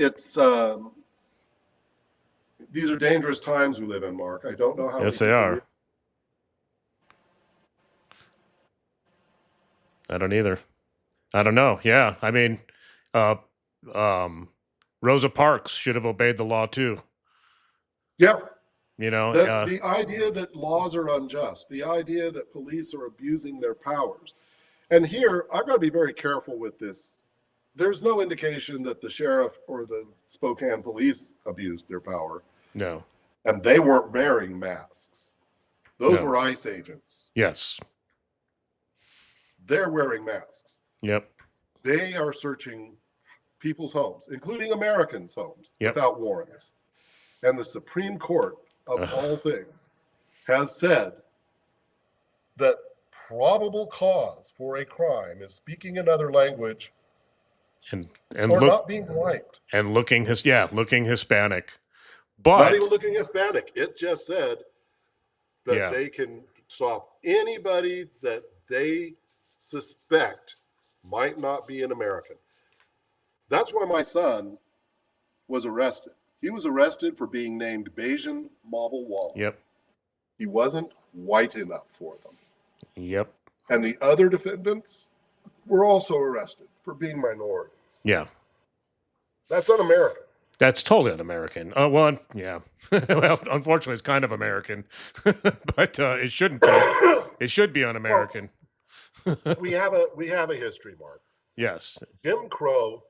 these are dangerous times we live in, Mark. I don't know how. Yes, they are. I don't either. I don't know. Yeah. I mean, Rosa Parks should have obeyed the law too. Yeah. The idea that laws are unjust, the idea that police are abusing their powers. And here, I've got to be very careful with this. There's no indication that the sheriff or the Spokane police abused their power. No. And they weren't wearing masks. Those were ICE agents. Yes. They're wearing masks. Yep. They are searching people's homes, including Americans' homes, without warrants. And the Supreme Court, of all things, has said that probable cause for a crime is speaking another language and or not being white. And looking Hispanic. But not even looking Hispanic. It just said that they can stop anybody that they suspect might not be an American. That's why my son was arrested. He was arrested for being named Bajun Mavalwalla. Yep. He wasn't white enough for them. Yep. And the other defendants were also arrested for being minorities. Yeah. That's un-American. That's totally un-American. Well, yeah. Well, unfortunately, it's kind of American, but it shouldn't be. It should be un-American. Well, we have a history, Mark. Yes. Jim Crow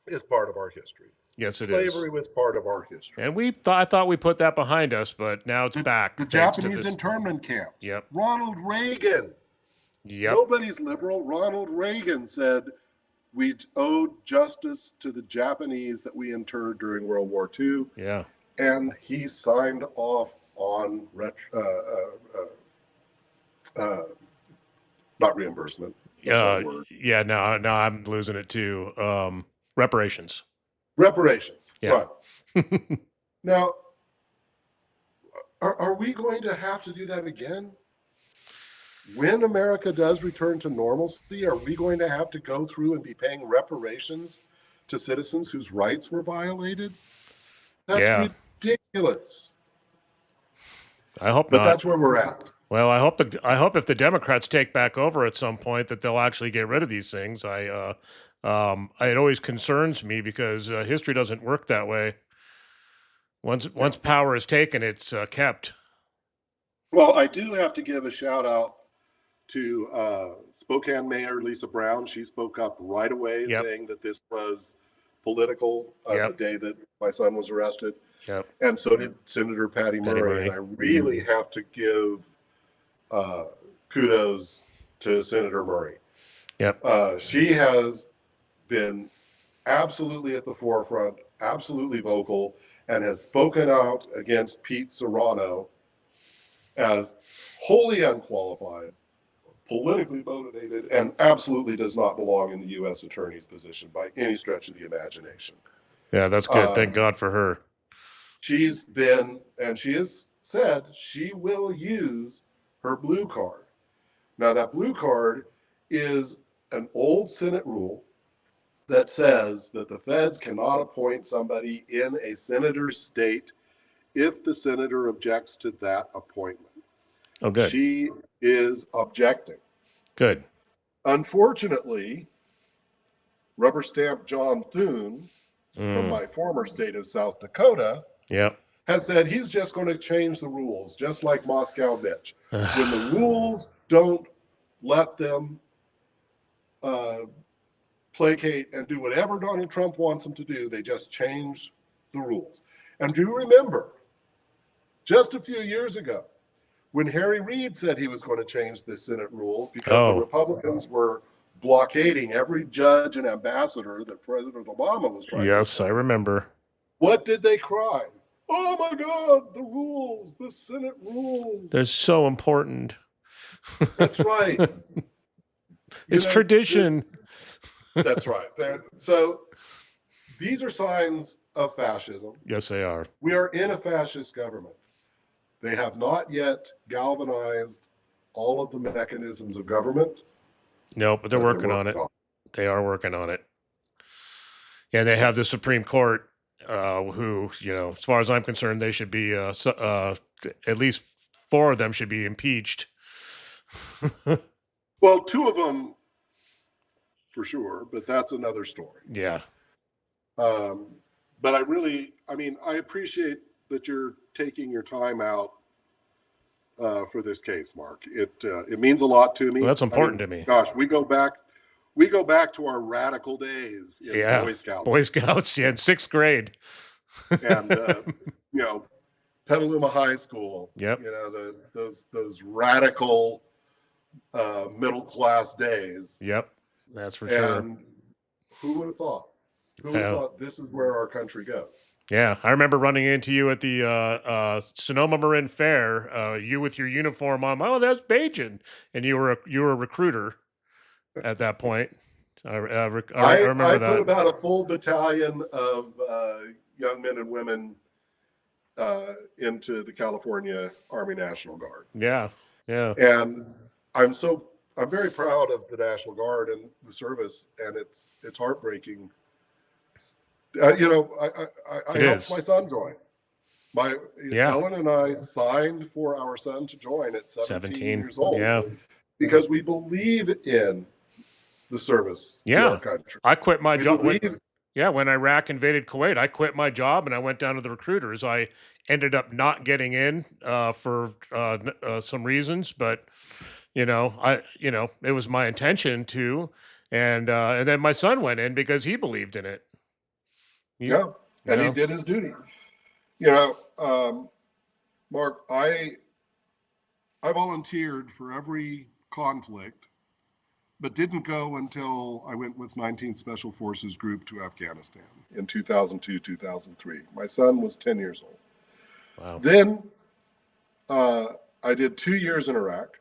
is part of our history. Yes, it is. Slavery was part of our history. And I thought we put that behind us, but now it's back. The Japanese internment camps. Yep. Ronald Reagan. Yep. Nobody's liberal. Ronald Reagan said we owed justice to the Japanese that we interred during World War II. Yeah. And he signed off on not reimbursement. Yeah. No, I'm losing it too. Reparations. Yeah. Right. Now, are we going to have to do that again? When America does return to normalcy, are we going to have to go through and be paying reparations to citizens whose rights were violated? That's ridiculous. I hope not. But that's where we're at. Well, I hope if the Democrats take back over at some point that they'll actually get rid of these things. It always concerns me because history doesn't work that way. Once power is taken, it's kept. Well, I do have to give a shout out to Spokane Mayor Lisa Brown. She spoke up right away, saying that this was political the day that my son was arrested. Yep. And so did Senator Patty Murray. And I really have to give kudos to Senator Murray. Yep. She has been absolutely at the forefront, absolutely vocal, and has spoken out against Pete Serrano as wholly unqualified, politically motivated, and absolutely does not belong in the U.S. Attorney's position by any stretch of the imagination. Yeah, that's good. Thank God for her. She's been, and she has said she will use her blue card. Now, that blue card is an old Senate rule that says that the feds cannot appoint somebody in a senator's state if the senator objects to that appointment. Oh, good. She is objecting. Good. Unfortunately, rubber stamp John Thune from my former state of South Dakota has said he's just going to change the rules, just like Moscow Mitch. When the rules don't let them placate and do whatever Donald Trump wants them to do, they just change the rules. And do remember, just a few years ago, when Harry Reid said he was going to change the Senate rules because the Republicans were blockading every judge and ambassador that President Obama was trying to. Yes, I remember. What did they cry? Oh my God, the rules, the Senate rules. They're so important. That's right. It's tradition. That's right. So these are signs of fascism. Yes, they are. We are in a fascist government. They have not yet galvanized all of the mechanisms of government. No, but they're working on it. They are working on it. Yeah, they have the Supreme Court, who, as far as I'm concerned, they should be, at least 4 of them should be impeached. Well, 2 of them for sure, but that's another story. Yeah. But I appreciate that you're taking your time out for this case, Mark. It means a lot to me. Well, that's important to me. Gosh, we go back to our radical days in Yeah, Boy Scouts. Boy Scouts, yeah, in 6th grade. And Petaluma High School. Yep. Those radical middle class days. Yep, that's for sure. And who would have thought? Who would have thought this is where our country goes? Yeah, I remember running into you at the Sonoma Marin Fair. You with your uniform on. Oh, that's Bajun, and you were a recruiter at that point. I remember I that. put about a full battalion of young men and women into the California Army National Guard. Yeah, yeah. And I'm very proud of the National Guard and the service, and it's heartbreaking. I helped my son join. Ellen and I signed for our son to join at 17 years old. Yeah, because we believe in the service to our country. I quit my job. When Iraq invaded Kuwait, I quit my job and I went down to the recruiters. I ended up not getting in for some reasons, but it was my intention to, and then my son went in because he believed in it. He did his duty. Mark, I volunteered for every conflict, but didn't go until I went with 19th Special Forces Group to Afghanistan in 2002, 2003. My son was 10 years old. Wow. Then I did 2 years in Iraq.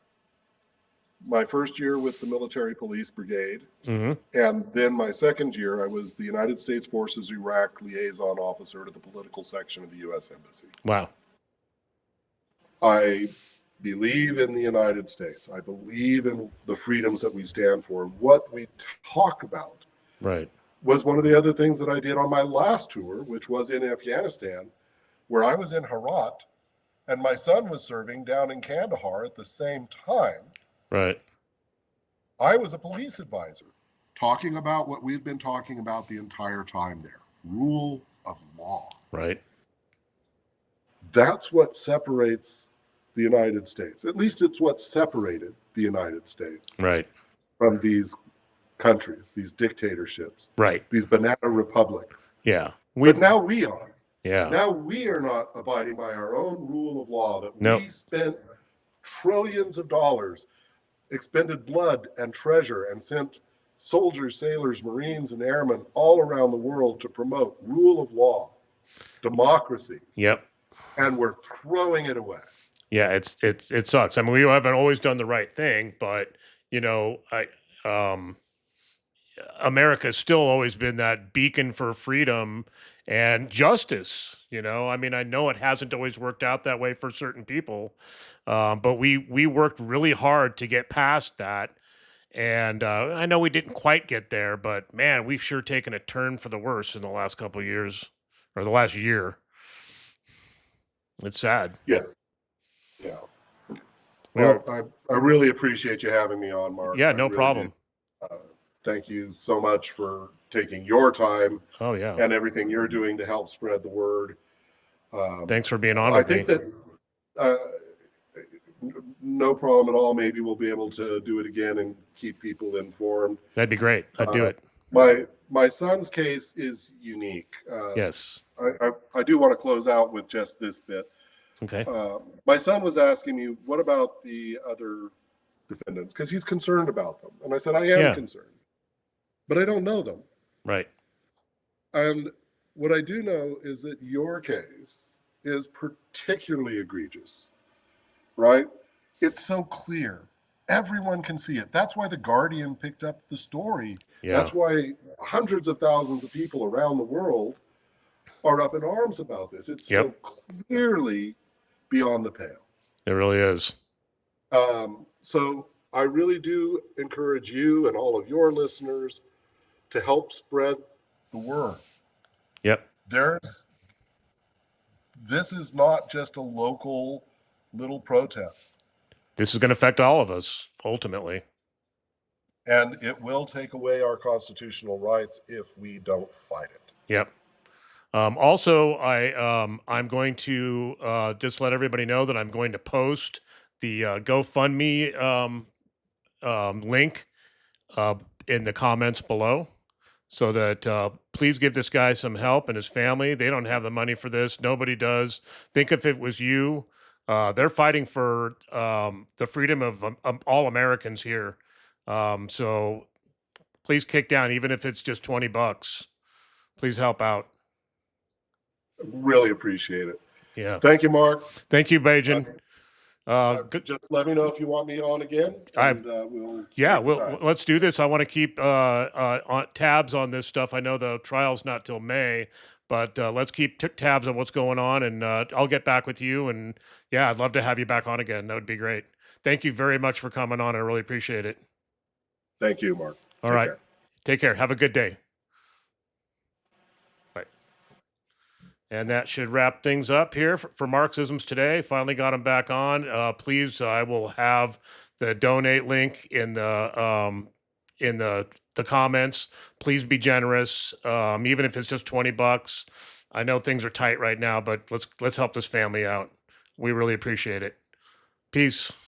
My first year with the Military Police Brigade. Mm-hmm. And then my second year, I was the United States Forces Iraq Liaison Officer to the political section of the U.S. Embassy. Wow. I believe in the United States. I believe in the freedoms that we stand for. What we talk about was one of the other things that I did on my last tour, which was in Afghanistan, where I was in Herat, and my son was serving down in Kandahar at the same time. Right. I was a police advisor talking about what we've been talking about the entire time there. Rule of law. Right. That's what separates the United States. At least it's what separated the United States. Right. From these countries, these dictatorships. Right. These banana republics. Yeah. But now we are. Yeah. Now we are not abiding by our own rule of law that we spent trillions of dollars, expended blood and treasure, and sent soldiers, sailors, Marines, and airmen all around the world to promote rule of law, democracy. Yep. And we're throwing it away. Yeah, it sucks. I mean, we haven't always done the right thing, but America's still always been that beacon for freedom and justice. I mean, I know it hasn't always worked out that way for certain people, but we worked really hard to get past that. And I know we didn't quite get there, but man, we've sure taken a turn for the worse in the last couple of years, or the last year. It's sad. Yes. Yeah. Well, I really appreciate you having me on, Mark. Yeah, no problem. Thank you so much for taking your time. Oh, yeah. And everything you're doing to help spread the word. Thanks for being on with me. I think that no problem at all. Maybe we'll be able to do it again and keep people informed. That'd be great. I'd do it. My son's case is unique. Yes. I do want to close out with just this bit. Okay. My son was asking me, what about the other defendants? Because he's concerned about them. And I said, I am concerned, but I don't know them. Right. And what I do know is that your case is particularly egregious, right? It's so clear. Everyone can see it. That's why The Guardian picked up the story. Yeah. That's why hundreds of thousands of people around the world are up in arms about this. It's so clearly beyond the pale. It really is. So I really do encourage you and all of your listeners to help spread the word. Yep. This is not just a local little protest. This is going to affect all of us, ultimately. And it will take away our constitutional rights if we don't fight it. Yep. Also, I'm going to just let everybody know that I'm going to post the GoFundMe link uh, in the comments below, so that please give this guy some help and his family. They don't have the money for this. Nobody does. Think if it was you. They're fighting for the freedom of all Americans here. So please kick down, even if it's just $20. Please help out. Really appreciate it. Yeah. Thank you, Mark. Thank you, Bajun. Just let me know if you want me on again, and we'll Yeah, make the time. let's do this. I want to keep on tabs on this stuff. I know the trial's not till May, but let's keep tabs on what's going on, and I'll get back with you. And yeah, I'd love to have you back on again. That would be great. Thank you very much for coming on. I really appreciate it. Thank you, Mark. All Take right. care. Take care. Have a good day. Bye. And that should wrap things up here for Marxisms today. Finally got him back on. Please, I will have the donate link in the comments. Please be generous, even if it's just $20. I know things are tight right now, but let's help this family out. We really appreciate it. Peace.